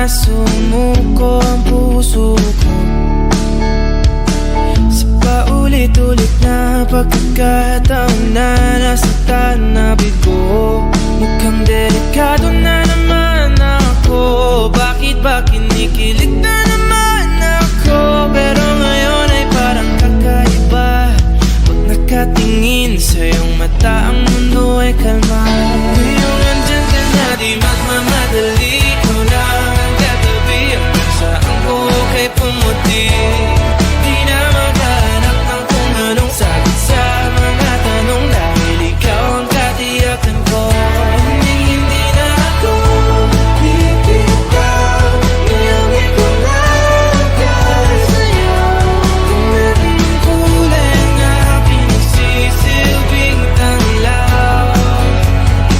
sumuko ang puso ko sa paulit-ulit na pagkakataon na nasaktan na bigo. Mukhang delikado na naman ako. Bakit ba kinikilig na naman ako? Pero ngayon ay parang kakaiba. Pag nakatingin sa iyong mata, ang mundo ay kalma. Ngayong andyan ka na, di magmamadali. Ikaw lang ang katabi hanggang sa ang buhok ay pumuti. Di na maghanap ng kung anong sagot sa mga tanong, dahil ikaw ang katiyakan ko. Hindi na ako bibitaw. Ngayong ikaw lang para sa'yo. Tingnan ang kulay na pinagsisilbing tanglaw.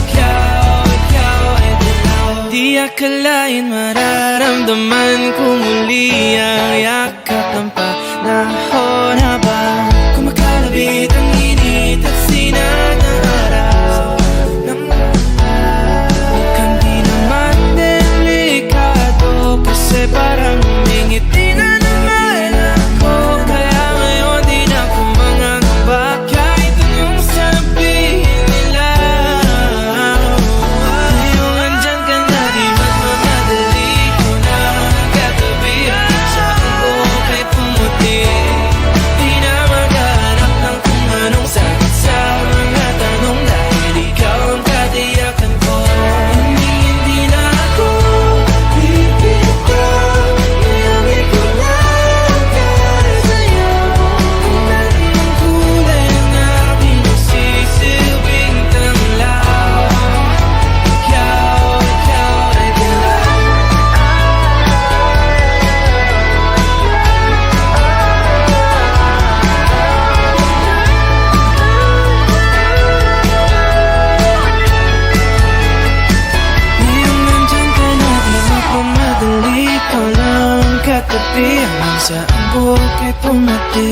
Ikaw ay dilaw. Di akalain mararamdaman ko muli ang yakap ng panahon habang kumakalabit ang init at sinag ng araw. Mukhang di naman delikado kasi parang humingiti na naman ako. Kaya ngayon di na ako mangangamba kahit anong sabihin nila. Ngayong andyan ka na, di magmamadali. Ikaw na ang katabi hanggang sa ang buhok ay pumuti. Di na maghanap ng kung anong sagot sa mga tanong, dahil ikaw ang katiyakan ko. Hindi na ako bibitaw. Ngayong ikaw lang para sa'yo. Tingnan ang kulay na pinagsisilbing tanglaw. Ikaw ay dilaw. Ngayong nandyan ka na, di magmamadali. Ikaw lang ang katabi hanggang sa ang buhok ay pumuti.